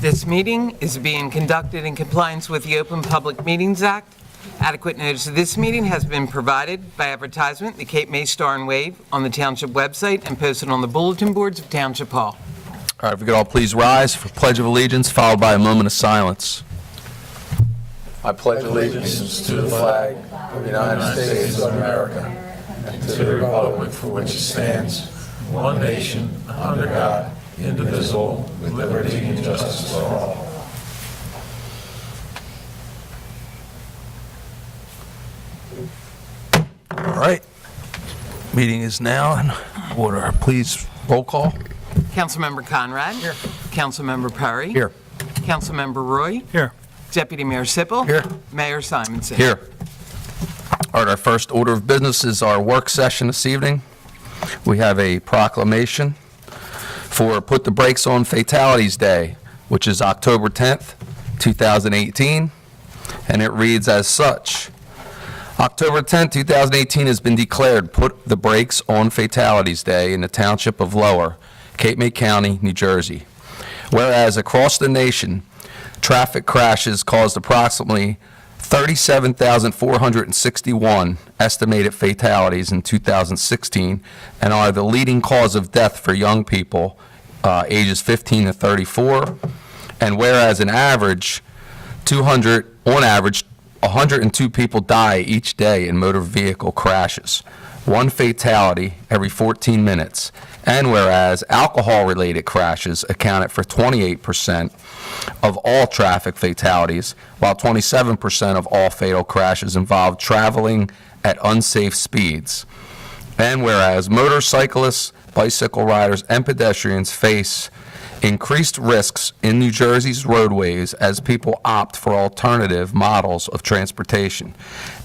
This meeting is being conducted in compliance with the Open Public Meetings Act. Adequate notice of this meeting has been provided by advertisement in the Cape May Star and Wave on the Township website and posted on the bulletin boards of Township Hall. All right, if we could all please rise for Pledge of Allegiance, followed by a moment of silence. I pledge allegiance to the flag of the United States of America and to the republic for which it stands, one nation, under God, indivisible, with liberty and justice for all. All right. Meeting is now in order. Please, roll call. Councilmember Conrad. Here. Councilmember Perry. Here. Councilmember Roy. Here. Deputy Mayor Sippel. Here. Mayor Simonson. Here. All right, our first order of business is our work session this evening. We have a proclamation for Put the Brakes on Fatalities Day, which is October 10th, 2018, and it reads as such. October 10th, 2018 has been declared Put the Brakes on Fatalities Day in the Township of Lower, Cape May County, New Jersey. Whereas across the nation, traffic crashes caused approximately 37,461 estimated fatalities in 2016 and are the leading cause of death for young people ages 15 to 34. And whereas on average, 102 people die each day in motor vehicle crashes, one fatality every 14 minutes. And whereas alcohol-related crashes accounted for 28% of all traffic fatalities, while 27% of all fatal crashes involved traveling at unsafe speeds. And whereas motorcyclists, bicycle riders, and pedestrians face increased risks in New Jersey's roadways as people opt for alternative models of transportation.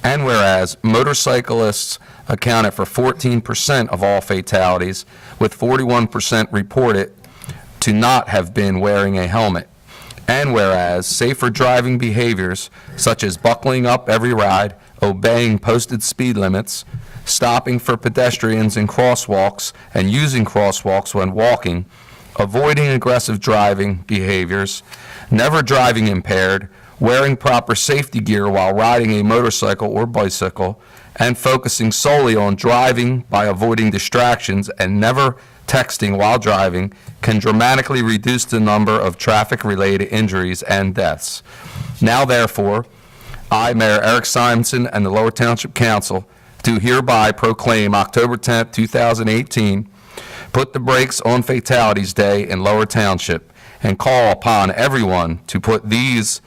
And whereas motorcyclists accounted for 14% of all fatalities, with 41% reported to not have been wearing a helmet. And whereas safer driving behaviors such as buckling up every ride, obeying posted speed limits, stopping for pedestrians in crosswalks and using crosswalks when walking, avoiding aggressive driving behaviors, never driving impaired, wearing proper safety gear while riding a motorcycle or bicycle, and focusing solely on driving by avoiding distractions and never texting while driving can dramatically reduce the number of traffic-related injuries and deaths. Now, therefore, I, Mayor Eric Simonson, and the Lower Township Council do hereby proclaim October 10th, 2018, Put the Brakes on Fatalities Day in Lower Township, and call upon everyone to put these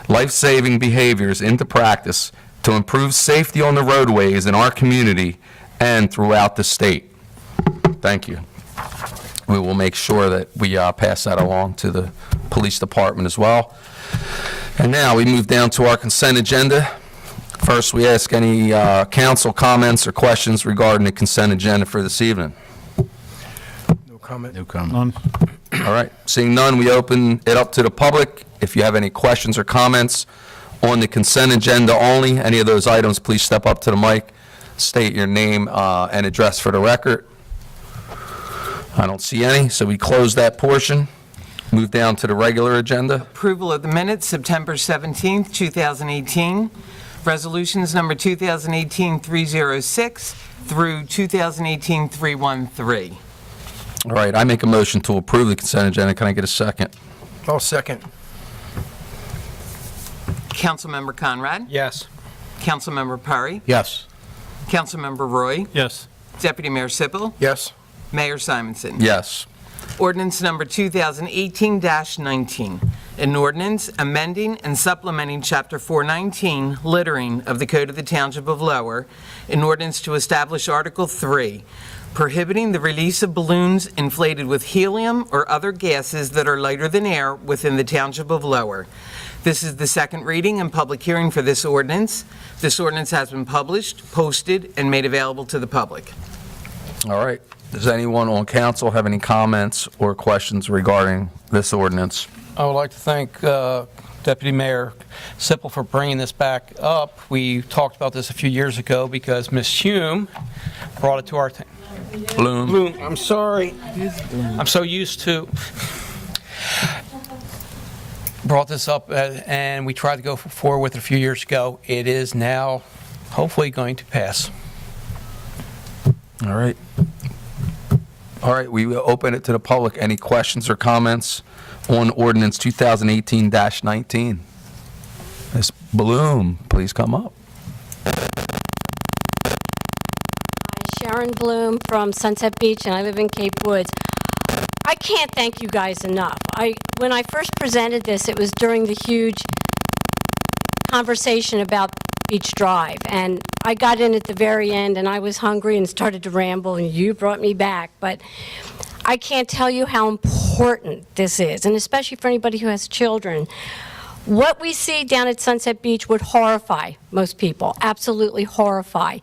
life-saving behaviors into practice to improve safety on the roadways in our community and throughout the state. Thank you. We will make sure that we pass that along to the police department as well. And now we move down to our consent agenda. First, we ask any council comments or questions regarding the consent agenda for this evening. No comment. No comment. All right, seeing none, we open it up to the public. If you have any questions or comments on the consent agenda only, any of those items, please step up to the mic, state your name and address for the record. I don't see any, so we close that portion. Move down to the regular agenda. Approval of the minutes, September 17th, 2018. Resolutions number 2018-306 through 2018-313. All right, I make a motion to approve the consent agenda. Can I get a second? I'll second. Councilmember Conrad. Yes. Councilmember Perry. Yes. Councilmember Roy. Yes. Deputy Mayor Sippel. Yes. Mayor Simonson. Yes. Ordinance number 2018-19, an ordinance amending and supplementing Chapter 419, littering of the Code of the Township of Lower, in ordinance to establish Article 3, prohibiting the release of balloons inflated with helium or other gases that are lighter than air within the Township of Lower. This is the second reading and public hearing for this ordinance. This ordinance has been published, posted, and made available to the public. All right. Does anyone on council have any comments or questions regarding this ordinance? I would like to thank Deputy Mayor Sippel for bringing this back up. We talked about this a few years ago because Ms. Hume brought it to our attention. Bloom. I'm sorry. I'm so used to brought this up, and we tried to go forward with it a few years ago. It is now hopefully going to pass. All right. All right, we will open it to the public. Any questions or comments on ordinance 2018-19? Ms. Bloom, please come up. Sharon Bloom from Sunset Beach, and I live in Cape Woods. I can't thank you guys enough. When I first presented this, it was during the huge conversation about Beach Drive, and I got in at the very end, and I was hungry and started to ramble, and you brought me back. But I can't tell you how important this is, and especially for anybody who has children. What we see down at Sunset Beach would horrify most people, absolutely horrify.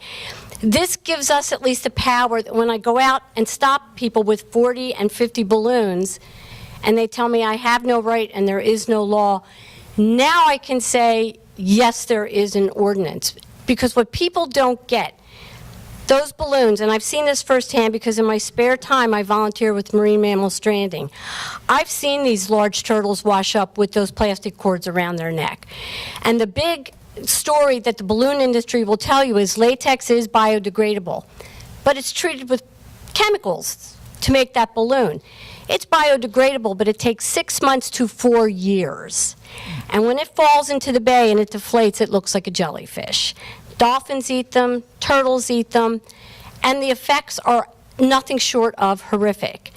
This gives us at least the power that when I go out and stop people with 40 and 50 balloons, and they tell me I have no right and there is no law, now I can say, yes, there is an ordinance. Because what people don't get, those balloons, and I've seen this firsthand because in my spare time I volunteer with Marine Mammal Stranding. I've seen these large turtles wash up with those plastic cords around their neck. And the big story that the balloon industry will tell you is latex is biodegradable, but it's treated with chemicals to make that balloon. It's biodegradable, but it takes 6 months to 4 years. And when it falls into the bay and it deflates, it looks like a jellyfish. Dolphins eat them, turtles eat them, and the effects are nothing short of horrific.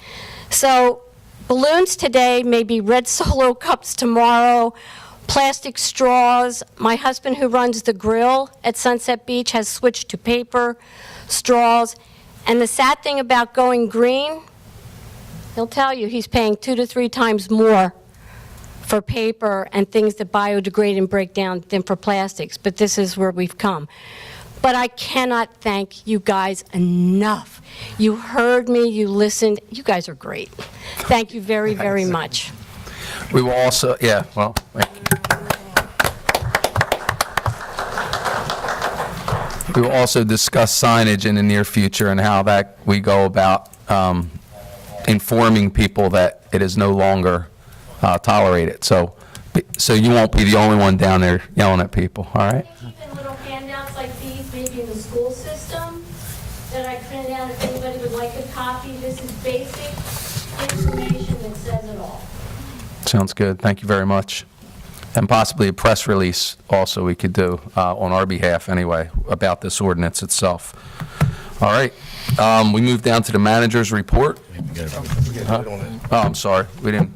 So balloons today may be red Solo cups tomorrow, plastic straws. My husband, who runs the grill at Sunset Beach, has switched to paper straws. And the sad thing about going green, he'll tell you he's paying 2 to 3 times more for paper and things that biodegrade and break down than for plastics. But this is where we've come. But I cannot thank you guys enough. You heard me, you listened. You guys are great. Thank you very, very much. We will also, yeah, well, thank you. We will also discuss signage in the near future and how that we go about informing people that it is no longer tolerated. So you won't be the only one down there yelling at people, all right? Keeping little handouts like these, maybe in the school system, that I print out if anybody would like a copy. This is basic information that says it all. Sounds good. Thank you very much. And possibly a press release also we could do on our behalf anyway about this ordinance itself. All right. We move down to the manager's report. Huh? Oh, I'm sorry. We didn't.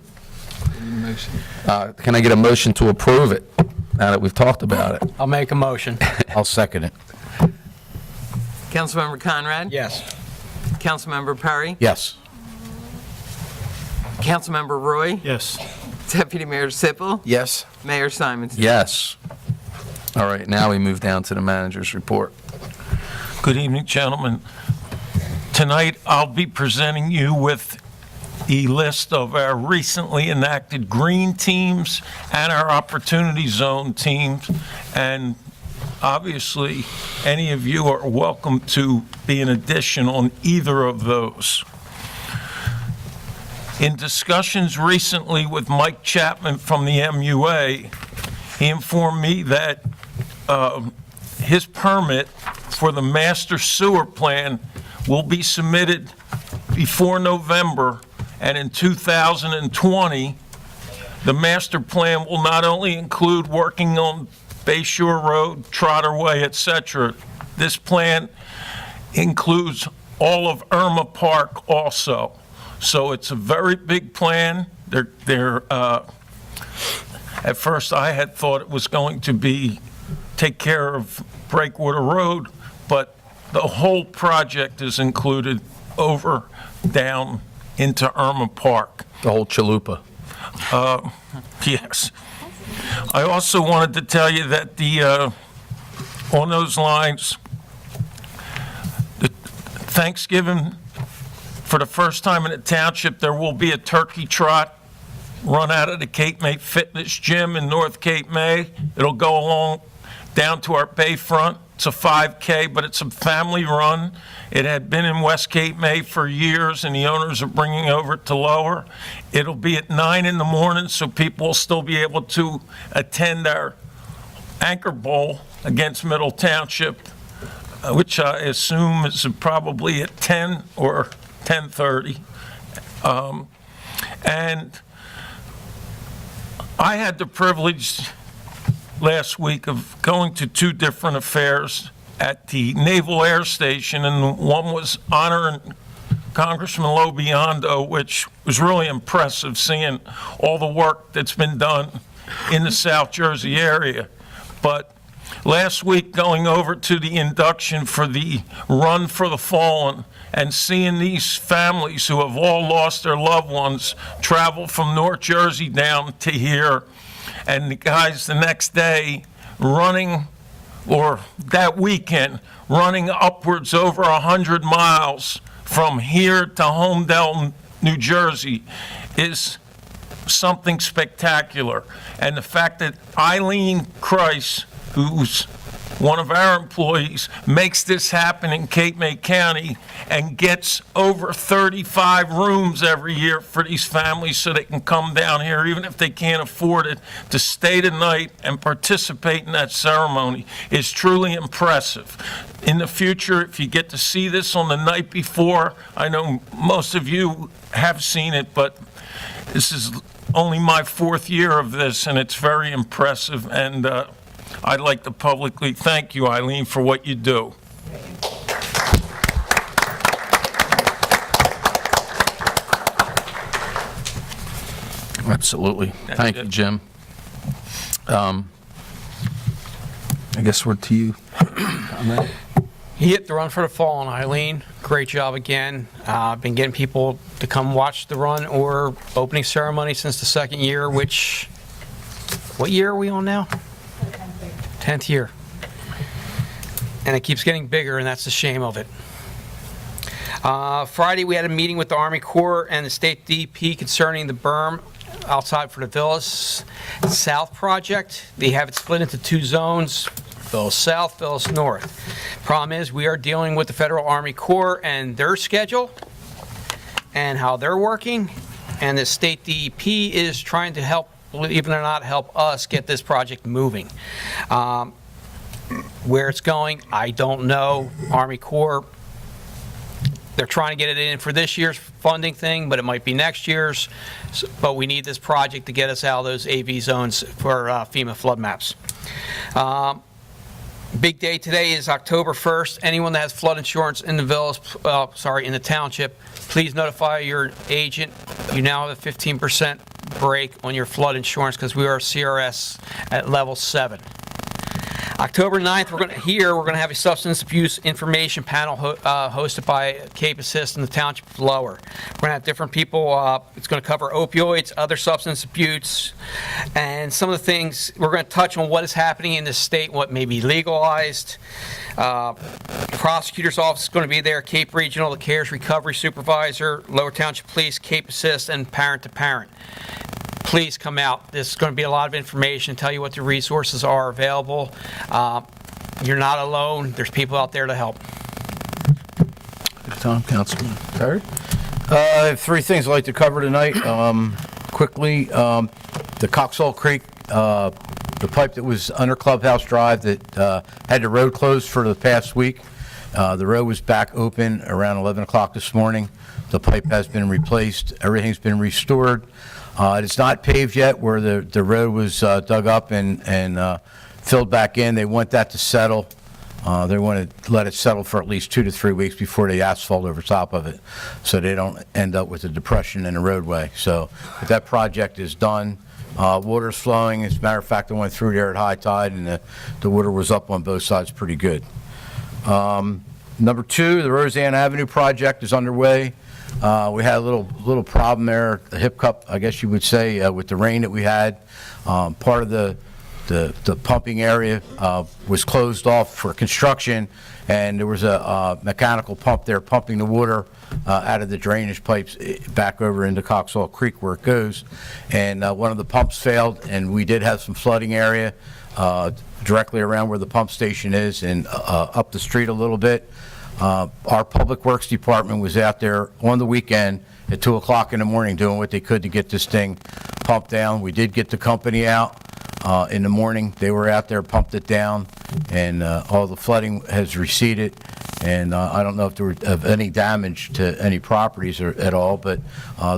Can I get a motion to approve it now that we've talked about it? I'll make a motion. I'll second it. Councilmember Conrad? Yes. Councilmember Perry? Yes. Councilmember Roy? Yes. Deputy Mayor Sippel? Yes. Mayor Simons? Yes. All right. Now we move down to the manager's report. Good evening, gentlemen. Tonight, I'll be presenting you with a list of our recently enacted green teams and our opportunity zone teams. And obviously, any of you are welcome to be an addition on either of those. In discussions recently with Mike Chapman from the MUA, he informed me that his permit for the master sewer plan will be submitted before November, and in 2020, the master plan will not only include working on Bayshore Road, Trotter Way, etc. This plan includes all of Irma Park also. So it's a very big plan. At first, I had thought it was going to be take care of Breakwater Road, but the whole project is included over down into Irma Park. The whole chalupa. Yes. I also wanted to tell you that on those lines, the Thanksgiving, for the first time in the township, there will be a turkey trot run out of the Cape May Fitness Gym in North Cape May. It'll go along down to our bayfront It's a 5K, but it's a family run. It had been in West Cape May for years, and the owners are bringing over to Lower. It'll be at 9 in the morning, so people will still be able to attend our Anchor Bowl against Middle Township, which I assume is probably at 10 or 10:30. And I had the privilege last week of going to two different affairs at the Naval Air Station, and one was honoring Congressman Lobiondo, which was really impressive, seeing all the work that's been done in the South Jersey area. But last week, going over to the induction for the Run for the Fallen and seeing these families who have all lost their loved ones travel from North Jersey down to here, and the guys the next day running, or that weekend, running upwards over 100 miles from here to Homedale, New Jersey, is something spectacular. And the fact that Eileen Kreis, who's one of our employees, makes this happen in Cape May County and gets over 35 rooms every year for these families so they can come down here, even if they can't afford it, to stay the night and participate in that ceremony is truly impressive. In the future, if you get to see this on the night before, I know most of you have seen it, but this is only my 4th year of this, and it's very impressive. And I'd like to publicly thank you, Eileen, for what you do. Absolutely. Thank you, Jim. I guess we're to you. He hit the Run for the Fallen, Eileen. Great job again. Been getting people to come watch the run or opening ceremony since the 2nd year, which, what year are we on now? 10th year. And it keeps getting bigger, and that's the shame of it. Friday, we had a meeting with the Army Corps and the State DP concerning the berm outside for the Villas South project. They have it split into 2 zones, Villas South, Villas North. Problem is, we are dealing with the Federal Army Corps and their schedule and how they're working, and the State DEP is trying to help, believe it or not, help us get this project moving. Where it's going, I don't know. Army Corps, they're trying to get it in for this year's funding thing, but it might be next year's. But we need this project to get us out of those AV zones for FEMA flood maps. Big day today is October 1st. Anyone that has flood insurance in the villas, in the township, please notify your agent. You now have a 15% break on your flood insurance because we are CRS at level 7. October 9th, we're going to have a substance abuse information panel hosted by Cape Assist in the Township of Lower. We're going to have different people. It's going to cover opioids, other substance abuse, and some of the things. We're going to touch on what is happening in the state, what may be legalized. The prosecutor's office is going to be there, Cape Regional, the CARES Recovery Supervisor, Lower Township Police, Cape Assist, and Parent to Parent. Please come out. This is going to be a lot of information, tell you what the resources are available. You're not alone. There's people out there to help. Tom, Councilman Terry? I have 3 things I'd like to cover tonight. Quickly, the Coxall Creek, the pipe that was under Clubhouse Drive that had the road closed for the past week. The road was back open around 11 o'clock this morning. The pipe has been replaced. Everything's been restored. It's not paved yet where the road was dug up and filled back in. They want that to settle. They want to let it settle for at least 2 to 3 weeks before they asphalt over top of it, so they don't end up with a depression in the roadway. So if that project is done, water's flowing. As a matter of fact, I went through there at high tide, and the water was up on both sides pretty good. Number 2, the Roseanne Avenue project is underway. We had a little problem there, a hiccup, I guess you would say, with the rain that we had. Part of the the pumping area was closed off for construction, and there was a mechanical pump there pumping the water out of the drainage pipes back over into Coxall Creek where it goes. And one of the pumps failed, and we did have some flooding area directly around where the pump station is and up the street a little bit. Our Public Works Department was out there on the weekend at 2 o'clock in the morning doing what they could to get this thing pumped down. We did get the company out in the morning. They were out there, pumped it down, and all the flooding has receded. And I don't know if there was any damage to any properties at all, but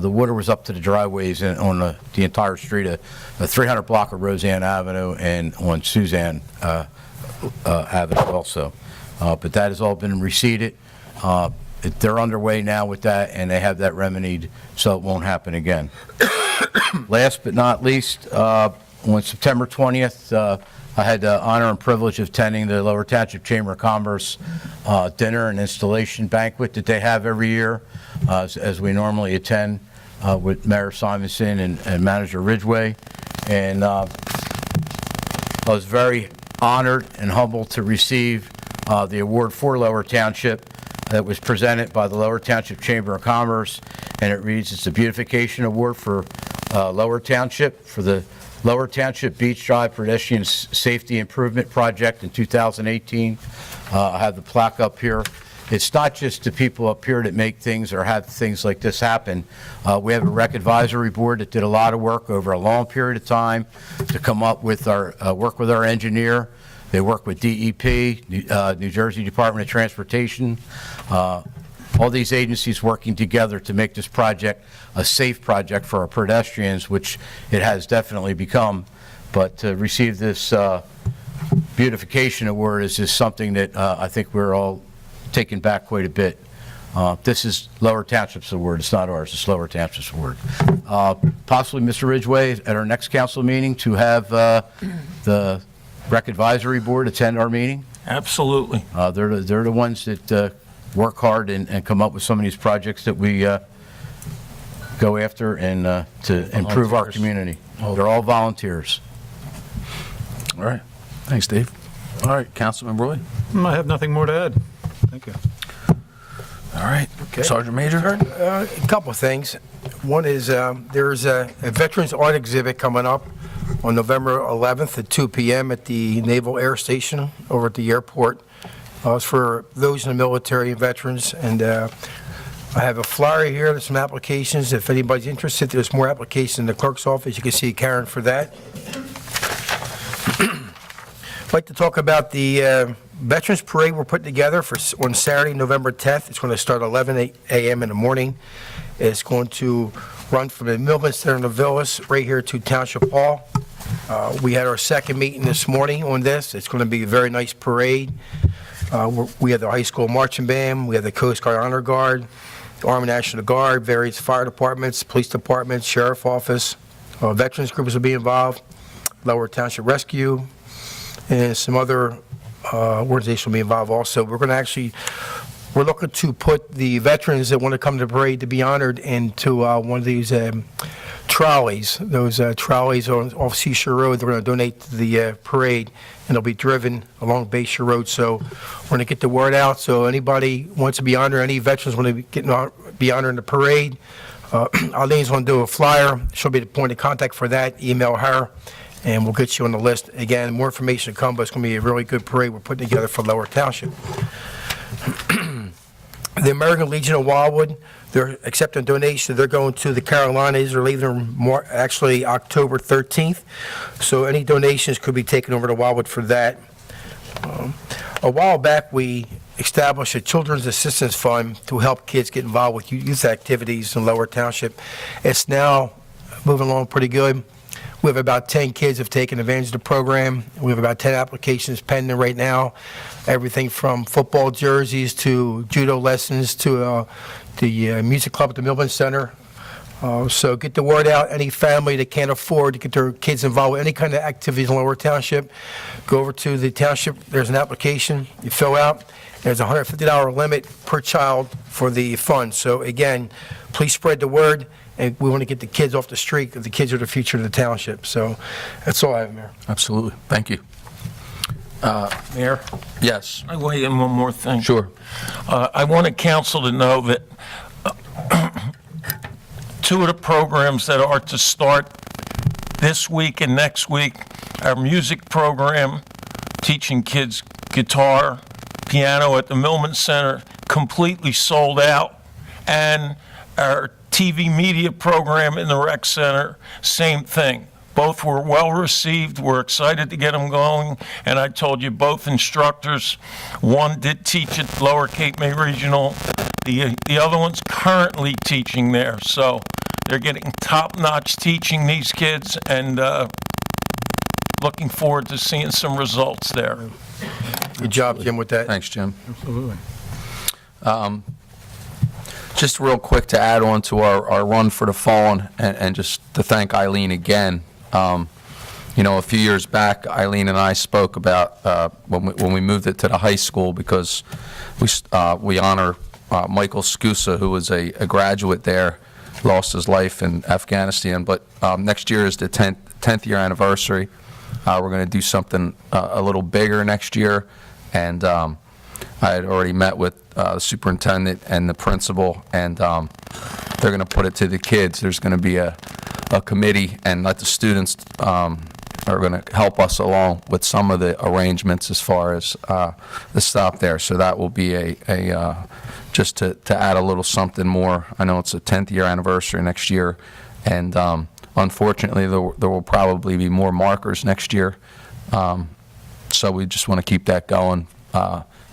the water was up to the driveways on the entire street, a 300 block of Roseanne Avenue and on Suzanne Avenue also. But that has all been receded. They're underway now with that, and they have that remedied so it won't happen again. Last but not least, on September 20th, I had the honor and privilege of attending the Lower Township Chamber of Commerce dinner and installation banquet that they have every year, as we normally attend with Mayor Simonson and Manager Ridgway. And I was very honored and humbled to receive the award for Lower Township that was presented by the Lower Township Chamber of Commerce, and it reads, it's a beautification award for Lower Township for the Lower Township Beach Drive Pedestrian Safety Improvement Project in 2018. I have the plaque up here. It's not just the people up here that make things or have things like this happen. We have a rec advisory board that did a lot of work over a long period of time to come up with our, work with our engineer. They work with DEP, New Jersey Department of Transportation, all these agencies working together to make this project a safe project for our pedestrians, which it has definitely become. But to receive this beautification award is just something that I think we're all taken back quite a bit. This is Lower Township's award. It's not ours. It's Lower Township's award. Possibly, Mr. Ridgway, at our next council meeting, to have the Rec Advisory Board attend our meeting. Absolutely. They're the ones that work hard and come up with some of these projects that we go after and to improve our community. They're all volunteers. All right. Thanks, Dave. All right, Councilman Roy. I have nothing more to add. Thank you. All right. Sergeant Major. A couple of things. One is there's a Veterans Art exhibit coming up on November 11th at 2 p.m. at the Naval Air Station over at the airport. It's for those in the military and veterans, and I have a flyer here. There's some applications. If anybody's interested, there's more applications in the clerk's office. You can see Karen for that. I'd like to talk about the Veterans Parade we're putting together on Saturday, November 10th. It's going to start at 11 a.m. in the morning. It's going to run from the Millman Center in the Villas right here to Township Hall. We had our second meeting this morning on this. It's going to be a very nice parade. We have the high school marching band, we have the Coast Guard Honor Guard, the Army National Guard, various fire departments, police departments, sheriff office, veterans groups will be involved, Lower Township Rescue, and some other organizations will be involved also. We're looking to put the veterans that want to come to the parade to be honored into one of these trolleys. Those trolleys off Seashore Road, they're going to donate to the parade, and they'll be driven along Bayshore Road. So we're going to get the word out. So anybody wants to be honored, any veterans want to be honored in the parade, Eileen's going to do a flyer. She'll be the point of contact for that. Email her, and we'll get you on the list. Again, more information to come, but it's going to be a really good parade we're putting together for Lower Township. The American Legion of Wildwood, they're accepting donations. They're going to the Carolinas. They're leaving actually October 13th. So any donations could be taken over to Wildwood for that. A while back, we established a Children's Assistance Fund to help kids get involved with youth activities in Lower Township. It's now moving along pretty good. We have about 10 kids have taken advantage of the program. We have about 10 applications pending right now. Everything from football jerseys to judo lessons to the music club at the Millman Center. So get the word out. Any family that can't afford to get their kids involved with any kind of activities in Lower Township, go over to the township. There's an application you fill out. There's a $150 limit per child for the fund. So again, please spread the word. and we want to get the kids off the street, because the kids are the future of the township. So that's all I have, Mayor. Absolutely. Thank you. Mayor? Yes. I weigh in one more thing. Sure. I wanted council to know that two of the programs that are to start this week and next week, our music program, teaching kids guitar, piano at the Millman Center, completely sold out. And our TV media program in the rec center, same thing. Both were well received. We're excited to get them going. And I told you, both instructors, one did teach at Lower Cape May Regional. The other one's currently teaching there. So they're getting top-notch teaching, these kids, and looking forward to seeing some results there. Good job, Jim, with that. Thanks, Jim. Absolutely. Just real quick to add on to our Run for the Fallen, and just to thank Eileen again. A few years back, Eileen and I spoke about when we moved it to the high school, because we honor Michael Skusa, who was a graduate there, lost his life in Afghanistan. But next year is the 10th year anniversary. We're going to do something a little bigger next year, and I had already met with the superintendent and the principal, and they're going to put it to the kids. There's going to be a committee, and let the students are going to help us along with some of the arrangements as far as the stop there. So that will be a just to add a little something more. I know it's a 10th year anniversary next year, and unfortunately there will probably be more markers next year. So we just want to keep that going.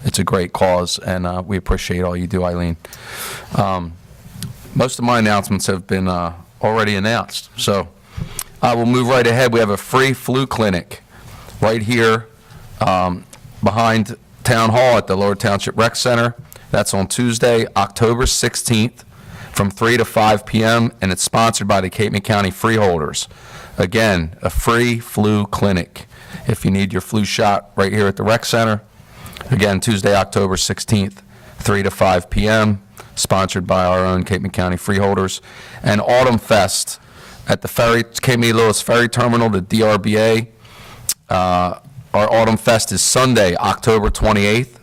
It's a great cause, and we appreciate all you do, Eileen. Most of my announcements have been already announced, so we'll move right ahead. We have a free flu clinic right here behind Town Hall at the Lower Township Rec Center. That's on Tuesday, October 16th from 3 to 5 p.m., and it's sponsored by the Cape May County Freeholders. Again, a free flu clinic. If you need your flu shot right here at the Rec Center, again, Tuesday, October 16th, 3 to 5 p.m., sponsored by our own Cape May County Freeholders. And Autumn Fest at the Cape May Lewis Ferry Terminal, the DRBA. Our Autumn Fest is Sunday, October 28th,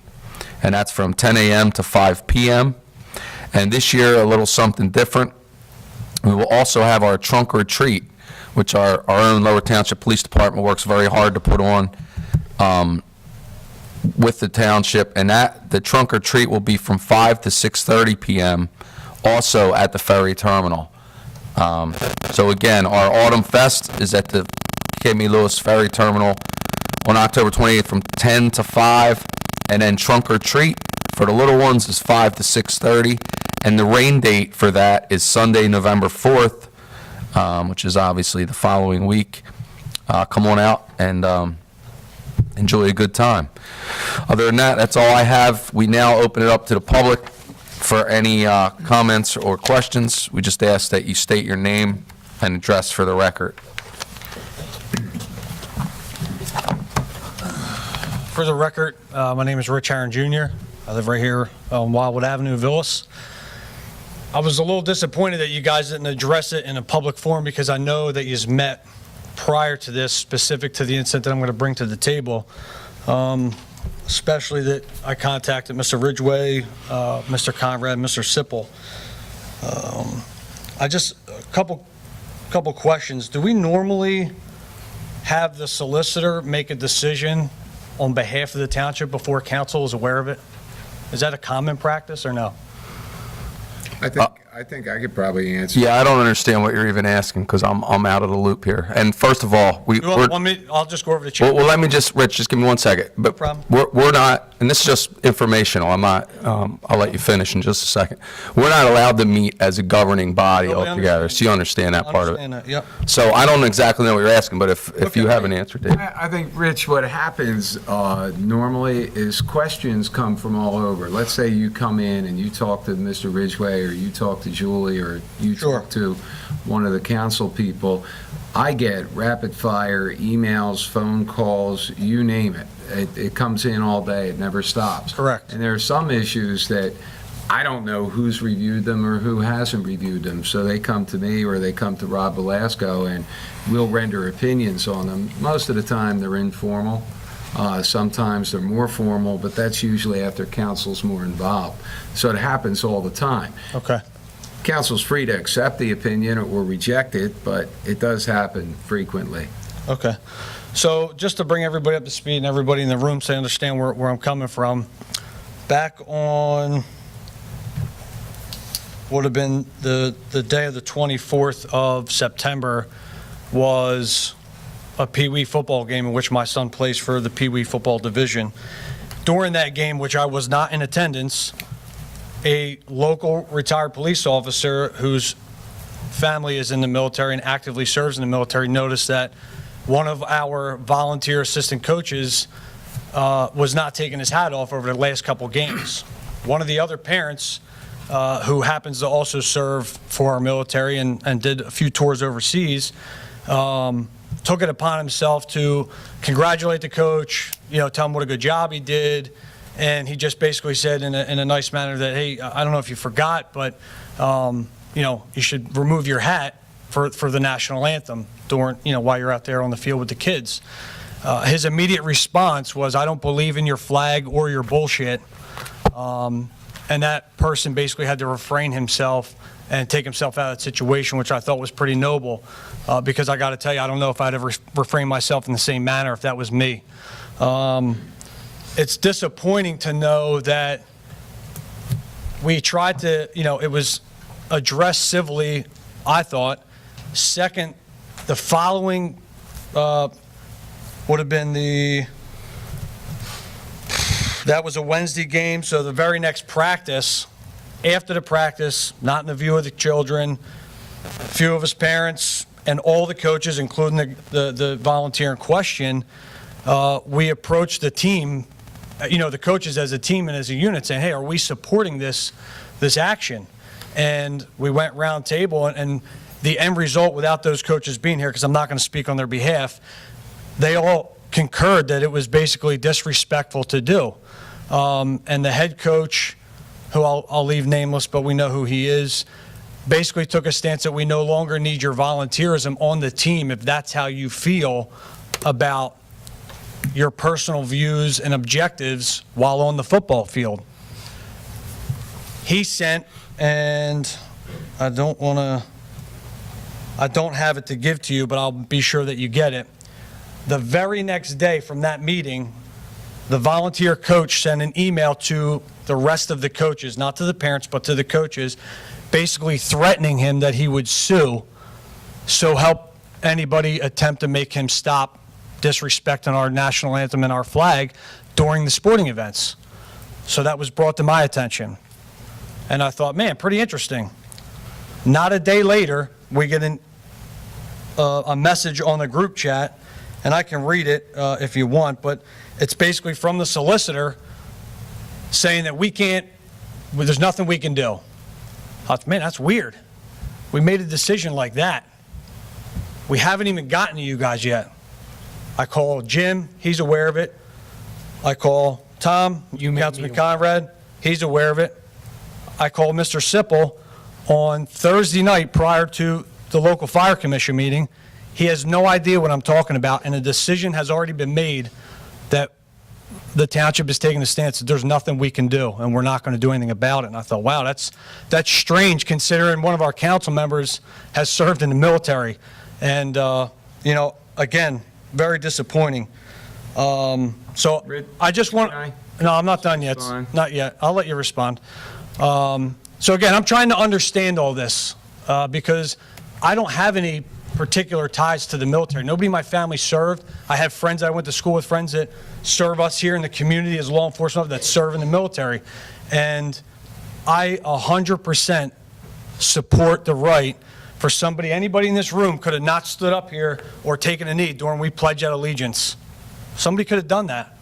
and that's from 10 a.m. to 5 p.m. And this year, a little something different. We will also have our trunk or treat, which our own Lower Township Police Department works very hard to put on with the township, and the trunk or treat will be from 5 to 6:30 p.m. also at the ferry terminal. So again, our Autumn Fest is at the Cape May Lewis Ferry Terminal on October 28th from 10 to 5, and then trunk or treat for the little ones is 5 to 6:30, and the rain date for that is Sunday, November 4th, which is obviously the following week. Come on out and enjoy a good time. Other than that, that's all I have. We now open it up to the public for any comments or questions. We just ask that you state your name and address for the record. For the record, my name is Rich Aaron Jr. I live right here on Wildwood Avenue, Villas. I was a little disappointed that you guys didn't address it in a public forum, because I know that you've met prior to this, specific to the incident that I'm going to bring to the table, especially that I contacted Mr. Ridgway, Mr. Conrad, Mr. Sipple. A couple questions. Do we normally have the solicitor make a decision on behalf of the township before council is aware of it? Is that a common practice or no? I think I could probably answer. Yeah, I don't understand what you're even asking, because I'm out of the loop here. And first of all, I'll just go over the chair. well, let me just, Rich, just give me 1 second. But No problem. We're not, and this is just informational. I'm not, I'll let you finish in just a second. We're not allowed to meet as a governing body Totally altogether, understand. so you understand that part of it. Understand that, yep. So I don't exactly know what you're asking, but if you have an answer, Dave. I think, Rich, what happens normally is questions come from all over. Let's say you come in and you talk to Mr. Ridgway, or you talk to Julie, or you Sure. talk to one of the council people. I get rapid fire emails, phone calls, you name it. It comes in all day. It never stops. Correct. And there are some issues that I don't know who's reviewed them or who hasn't reviewed them, so they come to me or they come to Rob Velasco, and we'll render opinions on them. Most of the time, they're informal. Sometimes they're more formal, but that's usually after council's more involved. So it happens all the time. Okay. Council's free to accept the opinion or reject it, but it does happen frequently. Okay. So just to bring everybody up to speed and everybody in the room so they understand where I'm coming from, back on, would have been the day of the 24th of September was a Pee Wee football game in which my son plays for the Pee Wee football division. During that game, which I was not in attendance, a local retired police officer whose family is in the military and actively serves in the military noticed that one of our volunteer assistant coaches was not taking his hat off over the last couple games. One of the other parents, who happens to also serve for our military and did a few tours overseas, took it upon himself to congratulate the coach, tell him what a good job he did, and he just basically said in a nice manner that, hey, I don't know if you forgot, but you should remove your hat for the national anthem during, while you're out there on the field with the kids. His immediate response was, I don't believe in your flag or your bullshit. And that person basically had to refrain himself and take himself out of that situation, which I thought was pretty noble, because I got to tell you, I don't know if I'd ever refrain myself in the same manner if that was me. It's disappointing to know that we tried to, it was addressed civilly, I thought. Second, the following would have been that was a Wednesday game, so the very next practice, after the practice, not in the view of the children, a few of his parents, and all the coaches, including the volunteer in question, we approached the team, the coaches as a team and as a unit, saying, hey, are we supporting this action? And we went round table, and the end result, without those coaches being here, because I'm not going to speak on their behalf, they all concurred that it was basically disrespectful to do. And the head coach, who I'll leave nameless, but we know who he is, basically took a stance that we no longer need your volunteerism on the team if that's how you feel about your personal views and objectives while on the football field. He sent, and I don't have it to give to you, but I'll be sure that you get it. The very next day from that meeting, the volunteer coach sent an email to the rest of the coaches, not to the parents, but to the coaches, basically threatening him that he would sue, so help anybody attempt to make him stop disrespecting our national anthem and our flag during the sporting events. So that was brought to my attention. And I thought, man, pretty interesting. Not a day later, we get a message on the group chat, and I can read it if you want, but it's basically from the solicitor saying that there's nothing we can do. I thought, man, that's weird. We made a decision like that. We haven't even gotten to you guys yet. I call Jim, he's aware of it. I call Tom, Councilman Conrad, he's aware of it. I call Mr. Sipple on Thursday night prior to the local fire commission meeting. He has no idea what I'm talking about, and a decision has already been made that the township is taking a stance that there's nothing we can do, and we're not going to do anything about it. And I thought, wow, that's strange, considering one of our council members has served in the military. And, again, very disappointing. So I just want... No, I'm not done yet. Not yet. I'll let you respond. So again, I'm trying to understand all this because I don't have any particular ties to the military. Nobody in my family served. I have friends, I went to school with friends that serve us here in the community as law enforcement that serve in the military. And I 100% support the right for anybody in this room could have not stood up here or taken a knee during we pledge our allegiance. Somebody could have done that.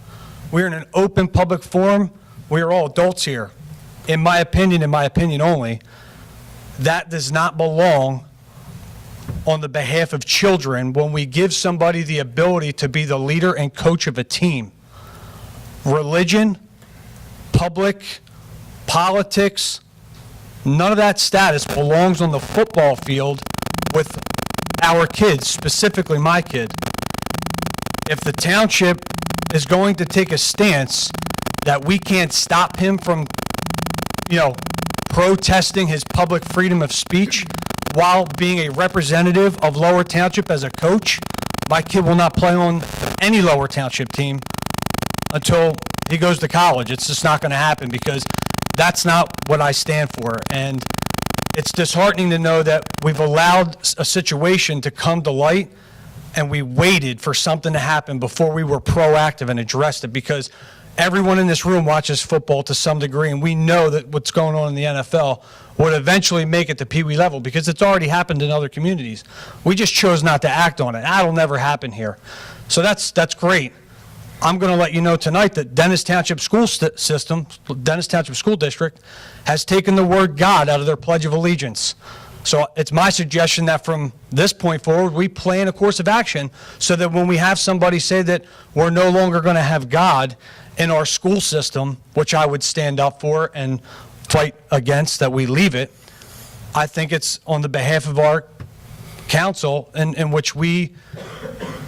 We're in an open public forum. We are all adults here. In my opinion only, that does not belong on the behalf of children when we give somebody the ability to be the leader and coach of a team. Religion, public, politics, none of that status belongs on the football field with our kids, specifically my kid. If the township is going to take a stance that we can't stop him from, protesting his public freedom of speech while being a representative of Lower Township as a coach, my kid will not play on any Lower Township team until he goes to college. It's just not going to happen because that's not what I stand for. And it's disheartening to know that we've allowed a situation to come to light and we waited for something to happen before we were proactive and addressed it, because everyone in this room watches football to some degree, and we know that what's going on in the NFL would eventually make it to Pee Wee level because it's already happened in other communities. We just chose not to act on it. That'll never happen here. So that's great. I'm going to let you know tonight that Dennis Township School Dennis Township School District has taken the word God out of their Pledge of Allegiance. So it's my suggestion that from this point forward, we plan a course of action so that when we have somebody say that we're no longer going to have God in our school system, which I would stand up for and fight against, that we leave it, I think it's on the behalf of our council in which we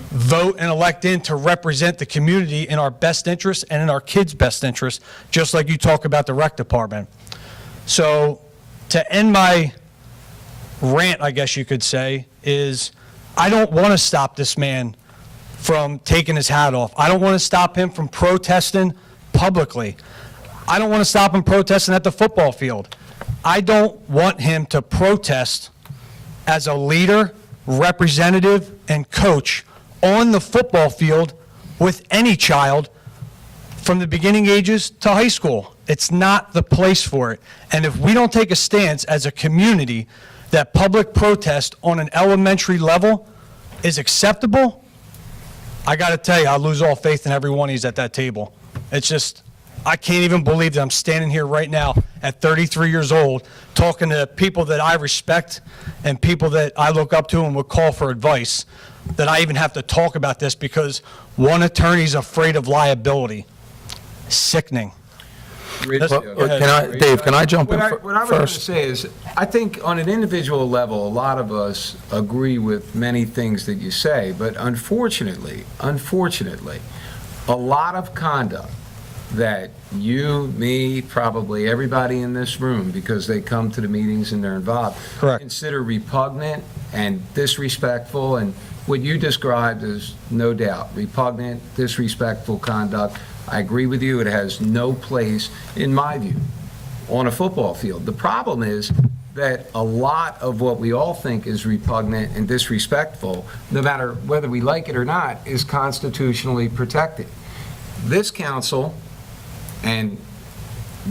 vote and elect in to represent the community in our best interest and in our kids' best interest, just like you talk about the rec department. So to end my rant, I guess you could say, is I don't want to stop this man from taking his hat off. I don't want to stop him from protesting publicly. I don't want to stop him protesting at the football field. I don't want him to protest as a leader, representative, and coach on the football field with any child from the beginning ages to high school. It's not the place for it. And if we don't take a stance as a community that public protest on an elementary level is acceptable, I got to tell you, I lose all faith in every one of these at that table. It's just, I can't even believe that I'm standing here right now at 33 years old talking to people that I respect and people that I look up to and would call for advice, that I even have to talk about this because one attorney's afraid of liability. Sickening. Rich, Dave, can I jump in What I was going to first? say is, I think on an individual level, a lot of us agree with many things that you say, but unfortunately, a lot of conduct that you, me, probably everybody in this room, because they come to the meetings and they're involved, Correct. consider repugnant and disrespectful, and what you described is no doubt repugnant, disrespectful conduct. I agree with you, it has no place, in my view, on a football field. The problem is that a lot of what we all think is repugnant and disrespectful, no matter whether we like it or not, is constitutionally protected. This council, and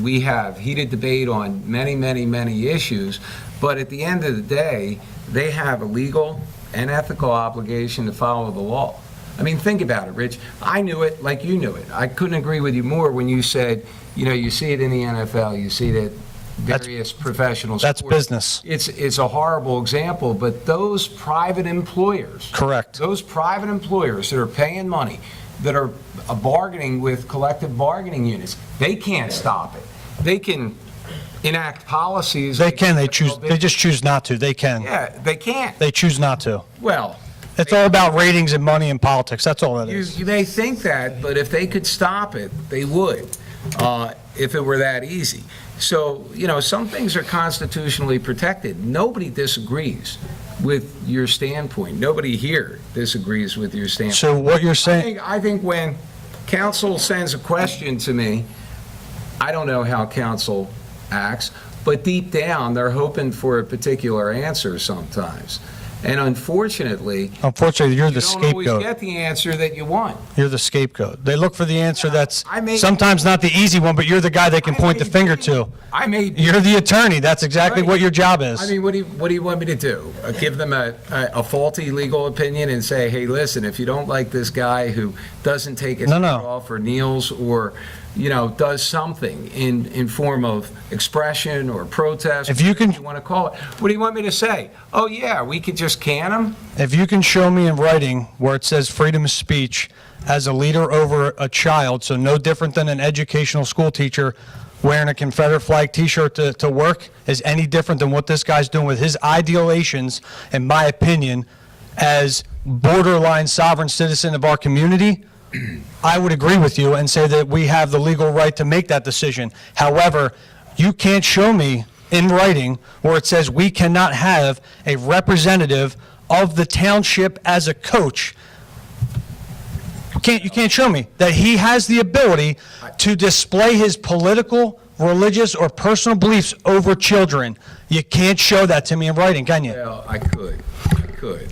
we have heated debate on many issues, but at the end of the day, they have a legal and ethical obligation to follow the law. I mean, think about it, Rich. I knew it like you knew it. I couldn't agree with you more when you said, you see it in the NFL, you see it at various professional sports. That's business. It's a horrible example, but those private employers. Correct. Those private employers that are paying money, that are bargaining with collective bargaining units, they can't stop it. They can enact policies. They can, they just choose not to. They can. Yeah, they can't. They choose not to. Well, It's all about ratings and money and politics. That's all that is. you may think that, but if they could stop it, they would, if it were that easy. So, some things are constitutionally protected. Nobody disagrees with your standpoint. Nobody here disagrees with your standpoint. So what you're saying, I think when council sends a question to me, I don't know how council acts, but deep down, they're hoping for a particular answer sometimes. And unfortunately, you're the you don't always scapegoat. get the answer that you want. You're the scapegoat. They look for the answer that's I may- sometimes not the easy one, but you're the guy they can I point the may finger be. to. I may be. You're the attorney. That's exactly Right. what your job is. I mean, what do you want me to do? Give them a faulty legal opinion and say, hey, listen, if you don't like this guy who doesn't take his No, hat no. off or kneels or, does something in form of expression or protest, If you can- whatever you want to call it, what do you want me to say? Oh, yeah, we could just can him? If you can show me in writing where it says freedom of speech as a leader over a child, so no different than an educational school teacher wearing a Confederate flag T-shirt to work is any different than what this guy's doing with his idealations, in my opinion, as borderline sovereign citizen of our community, I would agree with you and say that we have the legal right to make that decision. However, you can't show me in writing where it says we cannot have a representative of the township as a coach. You can't show me that he has the ability to display his political, religious, or personal beliefs over children. You can't show that to me in writing, can you? Well, I could.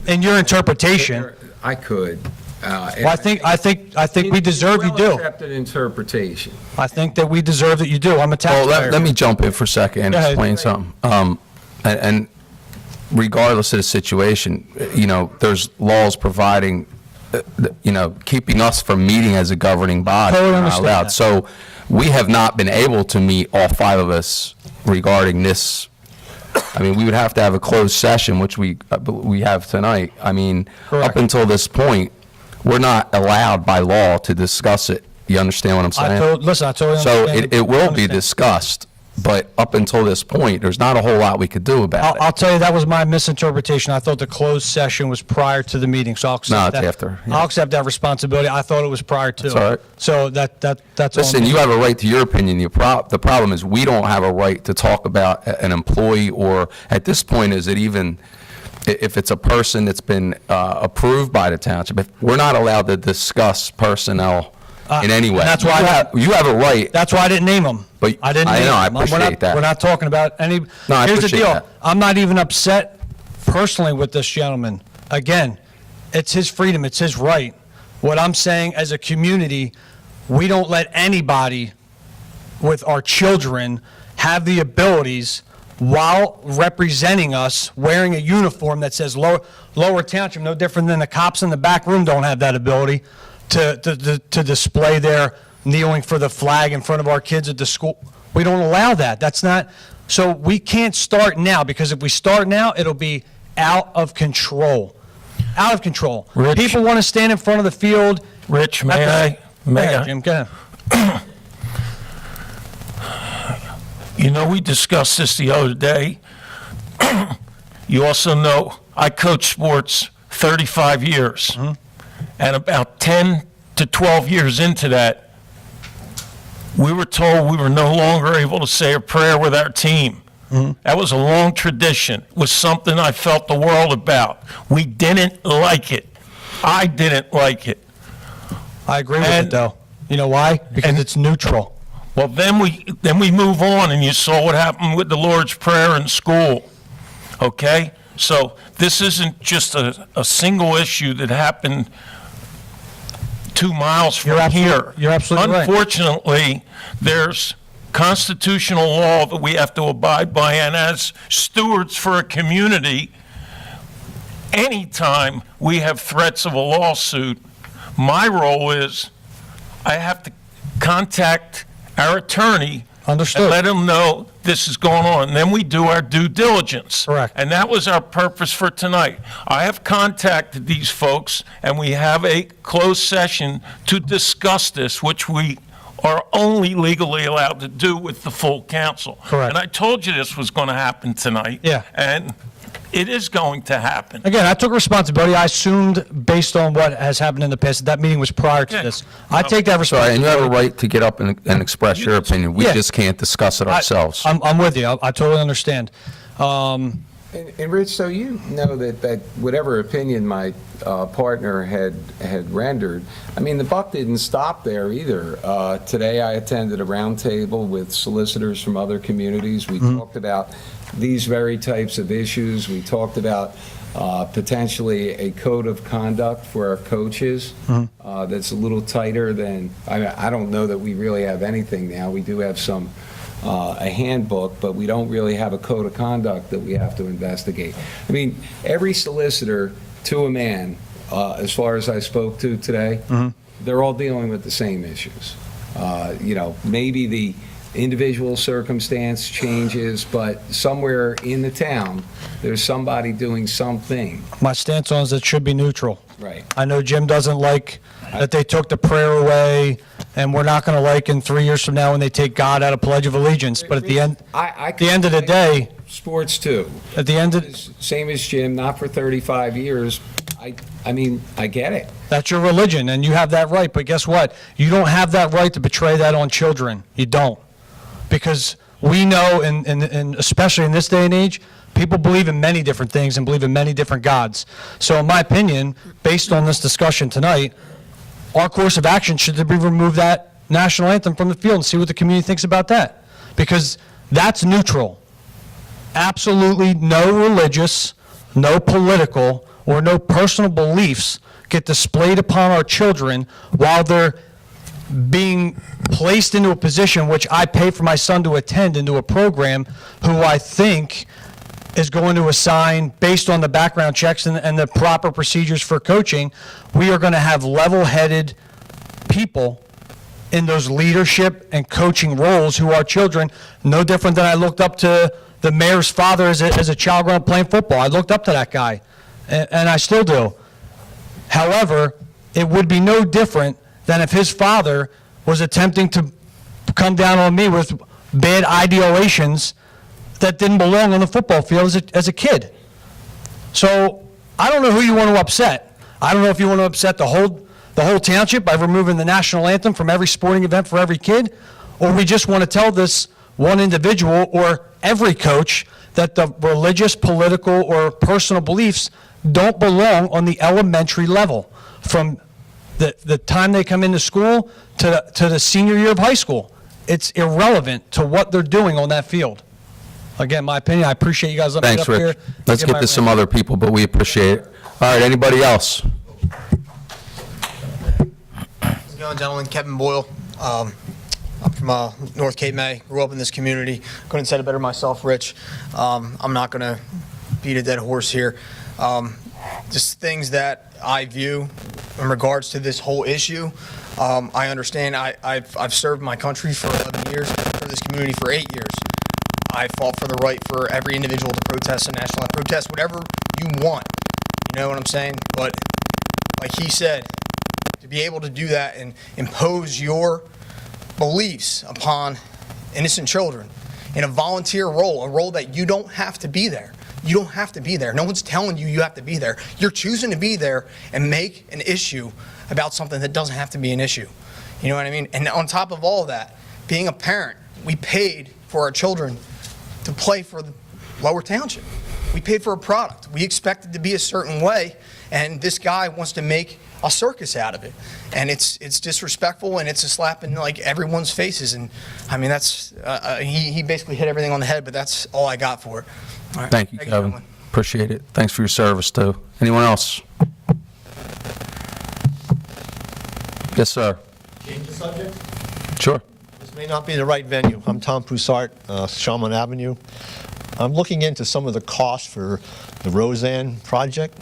In your interpretation. I could. Well, I think we deserve you do. Well-accepted interpretation. I think that we deserve that you do. I'm a Well, taxpayer. let me jump in for a second and Go ahead. explain something. And regardless of the situation, there's laws providing, keeping us from meeting as a governing body. Totally We're not understand allowed. that. So we have not been able to meet, all 5 of us, regarding this. I mean, we would have to have a closed session, which we have tonight. I mean, Correct. up until this point, we're not allowed by law to discuss it. You understand what I'm saying? Listen, I totally So understand. it will be Understand. discussed, but up until this point, there's not a whole lot we could do about I'll it. tell you, that was my misinterpretation. I thought the closed session was prior to the meeting, so I'll accept No, it's that. after, yeah. I'll accept that responsibility. I thought it was prior to. That's all right. So that's all. Listen, you have a right to your opinion. The problem is we don't have a right to talk about an employee, or at this point, is it even, if it's a person that's been approved by the township, if we're not allowed to discuss personnel in any way. that's why You have a right. That's why I didn't name him. But I didn't I name know, I him. We're not- appreciate that. We're not talking about any. No, I Here's the appreciate deal. that. I'm not even upset personally with this gentleman. Again, it's his freedom, it's his right. What I'm saying, as a community, we don't let anybody with our children have the abilities while representing us, wearing a uniform that says Lower Township, no different than the cops in the back room don't have that ability to display their kneeling for the flag in front of our kids at the school. We don't allow that. That's not, so we can't start now, because if we start now, it'll be out of control. Out of control. Rich. People want to stand in front of the field. Rich, Go may ahead, I? Jim, go ahead. We discussed this the other day. You also know I coach sports 35 years. And about 10 to 12 years into that, we were told we were no longer able to say a prayer with our team. That was a long tradition. It was something I felt the world about. We didn't like it. I didn't like it. I agree with And- it, though. You know why? Because it's neutral. Well, then we move on, and you saw what happened with the Lord's Prayer in school, okay? So this isn't just a single issue that happened 2 miles from here. You're absolutely right. Unfortunately, there's constitutional law that we have to abide by, and as stewards for a community, anytime we have threats of a lawsuit, my role is I have to contact our attorney Understood. and let him know this is going on. And then we do our due diligence. Correct. And that was our purpose for tonight. I have contacted these folks, and we have a closed session to discuss this, which we are only legally allowed to do with the full council. Correct. And I told you this was going to happen tonight. Yeah. And it is going to happen. Again, I took responsibility. I assumed, based on what has happened in the past, that meeting was prior to Yeah. this. I take that Sorry, and responsibility. you have a right to get up and express your opinion. We Yeah. just can't discuss it ourselves. I'm with you. I totally understand. And Rich, so you know that whatever opinion my partner had rendered, I mean, the buck didn't stop there either. Today, I attended a roundtable with solicitors from other communities. We talked about these very types of issues. We talked about potentially a code of conduct for our coaches that's a little tighter than, I don't know that we really have anything now. We do have a handbook, but we don't really have a code of conduct that we have to investigate. I mean, every solicitor, to a man, as far as I spoke to today, they're all dealing with the same issues. Maybe the individual circumstance changes, but somewhere in the town, there's somebody doing something. My stance on it is it should be neutral. Right. I know Jim doesn't like that they took the prayer away, and we're not going to like in 3 years from now when they take God out of Pledge of Allegiance. But at the end, At the end of the day, sports too. at the end of, Same as Jim, not for 35 years. I mean, I get it. that's your religion, and you have that right. But guess what? You don't have that right to betray that on children. You don't. Because we know, and especially in this day and age, people believe in many different things and believe in many different gods. So in my opinion, based on this discussion tonight, our course of action should be remove that national anthem from the field and see what the community thinks about that. Because that's neutral. Absolutely no religious, no political, or no personal beliefs get displayed upon our children while they're being placed into a position which I pay for my son to attend into a program who I think is going to assign, based on the background checks and the proper procedures for coaching, we are going to have level-headed people in those leadership and coaching roles who are children, no different than I looked up to the mayor's father as a child growing up playing football. I looked up to that guy, and I still do. However, it would be no different than if his father was attempting to come down on me with bad ideations that didn't belong on the football field as a kid. So I don't know who you want to upset. I don't know if you want to upset the whole township by removing the national anthem from every sporting event for every kid, or we just want to tell this one individual or every coach that the religious, political, or personal beliefs don't belong on the elementary level, from the time they come into school to the senior year of high school. It's irrelevant to what they're doing on that field. Again, my opinion, I appreciate you guys letting me Thanks, get up Rich. here. Let's get to some other people, but we appreciate it. All right, anybody else? How's it going, gentlemen? Kevin Boyle. I'm from North Cape May. Grew up in this community. Couldn't have said it better myself, Rich. I'm not going to beat a dead horse here. Just things that I view in regards to this whole issue. I understand. I've served my country for 11 years, for this community for 8 years. I fought for the right for every individual to protest a national anthem, protest whatever you want. You know what I'm saying? But like he said, to be able to do that and impose your beliefs upon innocent children in a volunteer role, a role that you don't have to be there. You don't have to be there. No one's telling you you have to be there. You're choosing to be there and make an issue about something that doesn't have to be an issue. You know what I mean? And on top of all of that, being a parent, we paid for our children to play for the Lower Township. We paid for a product. We expect it to be a certain way, and this guy wants to make a circus out of it. And it's disrespectful, and it's a slap in like everyone's faces. And I mean, that's he basically hit everything on the head, but that's all I got for it. All right. Thank you, Kevin. gentlemen. Appreciate it. Thanks for your service, too. Anyone else? Yes, sir. Change the subject? Sure. This may not be the right venue. I'm Tom Poussart, Shawmut Avenue. I'm looking into some of the costs for the Roseanne project,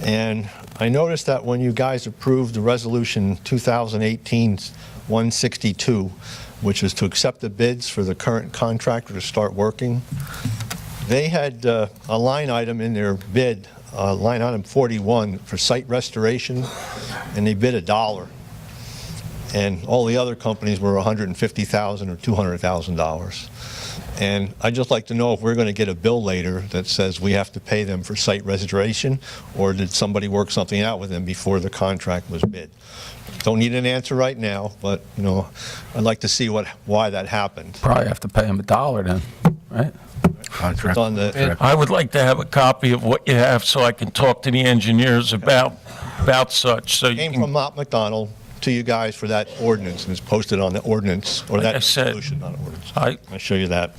and I noticed that when you guys approved the resolution 2018-162, which is to accept the bids for the current contractor to start working, they had a line item in their bid, line item 41, for site restoration, and they bid $1. And all the other companies were $150,000 or $200,000. And I'd just like to know if we're going to get a bill later that says we have to pay them for site restoration, or did somebody work something out with them before the contract was bid? Don't need an answer right now, but, you know, I'd like to see why that happened. Probably have to pay him $1 then, right? It's on the, I would like to have a copy of what you have so I can talk to the engineers about such, so you came can, from Mott McDonald to you guys for that ordinance, and it's posted on the ordinance, or Like I that said, resolution, not ordinance. I I'll show you that.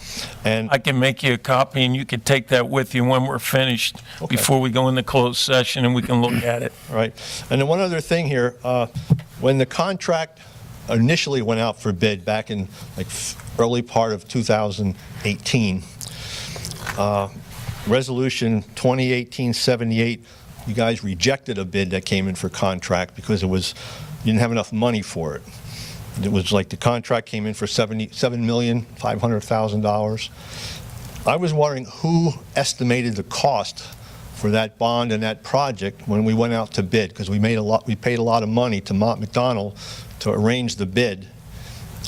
And I can make you a copy, and you can take that with you when we're finished, Okay. before we go into closed session, and we can look at it. All right. And then one other thing here, when the contract initially went out for bid back in like early part of 2018, Resolution 2018-78, you guys rejected a bid that came in for contract because you didn't have enough money for it. It was like the contract came in for $7,500,000. I was wondering who estimated the cost for that bond and that project when we went out to bid, because we paid a lot of money to Mott McDonald to arrange the bid.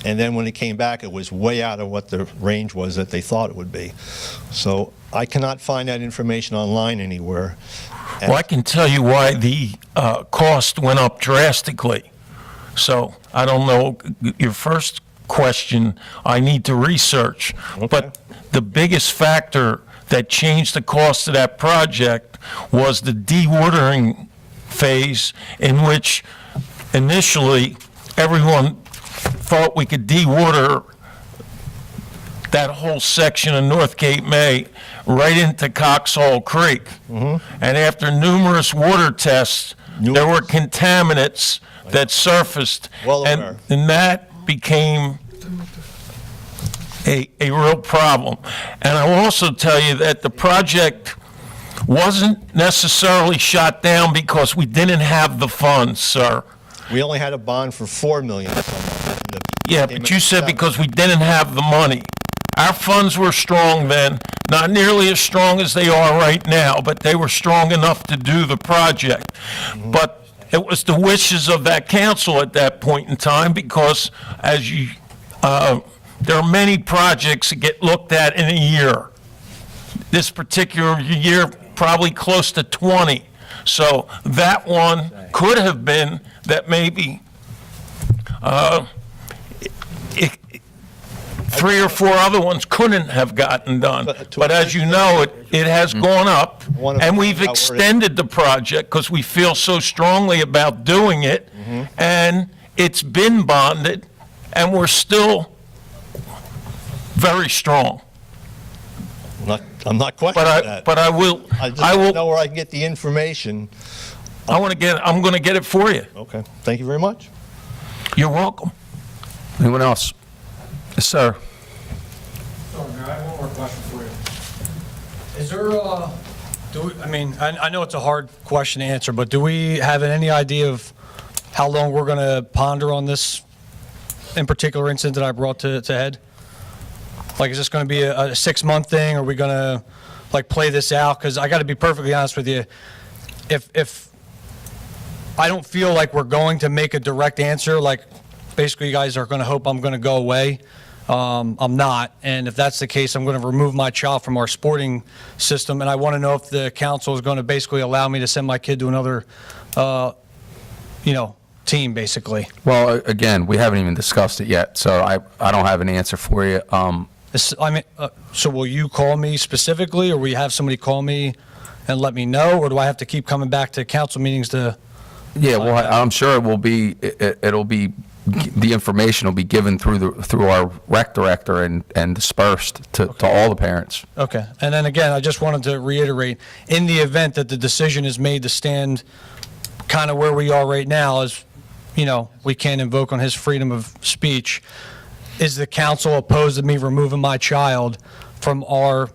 And then when it came back, it was way out of what the range was that they thought it would be. So I cannot find that information online anywhere. Well, I can tell you why the cost went up drastically. So I don't know, your first question, I need to research. Okay. But the biggest factor that changed the cost of that project was the dewatering phase, in which initially everyone thought we could dewater that whole section of North Cape May right into Coxhall Creek. And after numerous water tests, there were contaminants that surfaced. Well aware. And that became a real problem. And I will also tell you that the project wasn't necessarily shot down because we didn't have the funds, sir. We only had a bond for $4 million. Yeah, but you said because we didn't have the money. Our funds were strong then, not nearly as strong as they are right now, but they were strong enough to do the project. But it was the wishes of that council at that point in time, because as you, there are many projects that get looked at in a year. This particular year, probably close to 20. So that one could have been that maybe three or four other ones couldn't have gotten done. But as you know, it has gone up, and we've extended the project because we feel so strongly about doing it, and it's been bonded, and we're still very strong. I'm not questioning that. But I will, I just want to know where I can get the information. I'm going to get it for you. Okay, thank you very much. You're welcome. Anyone else? Yes, sir. Sorry, Mayor, I have one more question for you. Is there, I know it's a hard question to answer, but do we have any idea of how long we're going to ponder on this in particular incident that I brought to head? Like, is this going to be a 6-month thing? Are we going to, like, play this out? Because I got to be perfectly honest with you. If I don't feel like we're going to make a direct answer, like, basically you guys are going to hope I'm going to go away. I'm not. And if that's the case, I'm going to remove my child from our sporting system. And I want to know if the council is going to basically allow me to send my kid to another, team, basically. Well, again, we haven't even discussed it yet, so I don't have an answer for you. So will you call me specifically, or will you have somebody call me and let me know, or do I have to keep coming back to council meetings to? Yeah, well, I'm sure it will be, it'll be, the information will be given through our rec director and dispersed to all the parents. Okay. And then again, I just wanted to reiterate, in the event that the decision is made to stand kind of where we are right now, as, we can't invoke on his freedom of speech, is the council opposed to me removing my child from our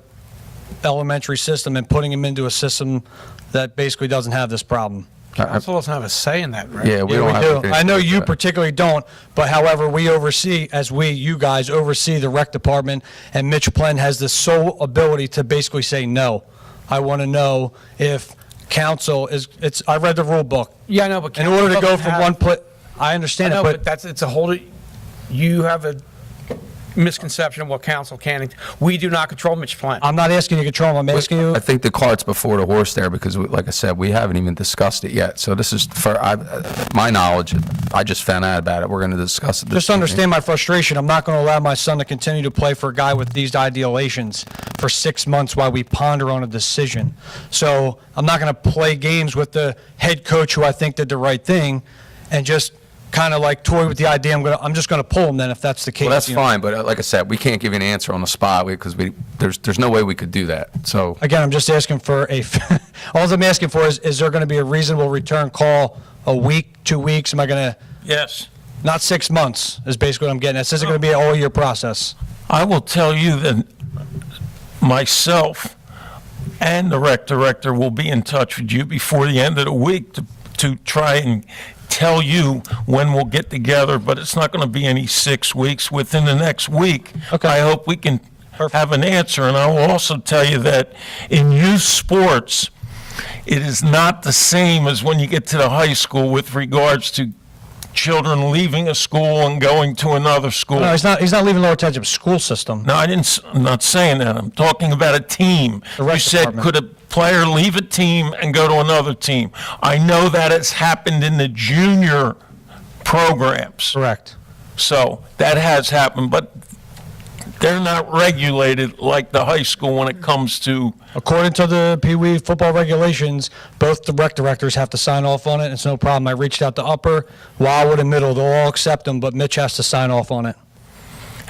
elementary system and putting him into a system that basically doesn't have this problem? Council doesn't have a say in that, right? Yeah, we Yeah, don't we have. do. I know you particularly don't, but however, we oversee, you guys oversee the rec department, and Mitch Plen has the sole ability to basically say no. I want to know if council I read the rule book. Yeah, I know, but In order to go council from doesn't one have- place, I understand I it, know, but it's a whole, you have a misconception of what council can and we do not control Mitch Plant. I'm not asking you to control him. I'm asking you. I think the cart's before the horse there, because like I said, we haven't even discussed it yet. So this is, for my knowledge, I just found out about it. We're going to discuss it this Just evening. understand my frustration. I'm not going to allow my son to continue to play for a guy with these ideations for 6 months while we ponder on a decision. So I'm not going to play games with the head coach who I think did the right thing and just kind of like toy with the idea. I'm just going to pull him then if that's the case. Well, that's you know. fine, but like I said, we can't give you an answer on the spot because there's no way we could do that. So Again, I'm just asking for all I'm asking for is there going to be a reasonable return call a week, 2 weeks? Am I going to, Yes. not 6 months is basically what I'm getting at. This isn't going to be an all-year process. I will tell you that myself and the rec director will be in touch with you before the end of the week to try and tell you when we'll get together, but it's not going to be any 6 weeks. Within the next week, Okay. I hope we can have an answer. And I will also tell you that in youth sports, it is not the same as when you get to the high school with regards to children leaving a school and going to another school. No, he's not leaving Lower Township school system. No, I'm not saying that. I'm talking about a team. The You rec said, department. could a player leave a team and go to another team? I know that has happened in the junior programs. Correct. So that has happened, but they're not regulated like the high school when it comes to, According to the Pee Wee football regulations, both the rec directors have to sign off on it. It's no problem. I reached out to Upper, Wildwood, and Middle. They'll all accept them, but Mitch has to sign off on it.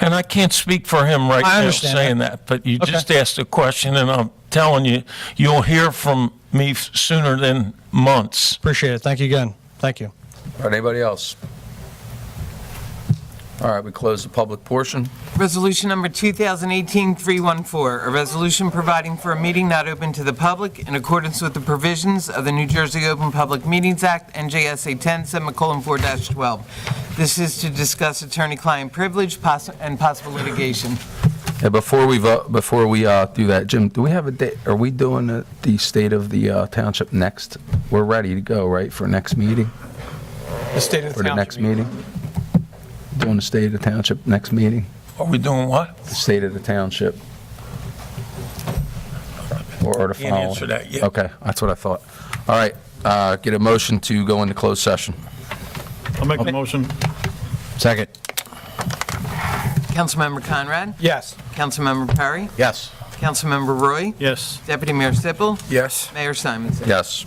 and I can't speak for him right I now understand saying that. that, but you Okay. just asked a question, and I'm telling you, you'll hear from me sooner than months. Appreciate it. Thank you again. Thank you. All right, anybody else? All right, we close the public portion. Resolution number 2018-314, a resolution providing for a meeting not open to the public in accordance with the provisions of the New Jersey Open Public Meetings Act, NJSA 10:4-12. This is to discuss attorney-client privilege and possible litigation. Yeah, before we do that, Jim, do we have a date? Are we doing the state of the township next? We're ready to go, right, for next meeting? The state of For the next meeting? Doing the state of the township next meeting? Are we doing what? The state of the township? Or the Can't following? answer that yet. Okay, that's what I thought. All right, get a motion to go into closed session. I'll make the motion. Second. Councilmember Conrad? Yes. Councilmember Perry? Yes. Councilmember Roy? Yes. Deputy Mayor Sippel? Yes? Mayor Simonson? Yes.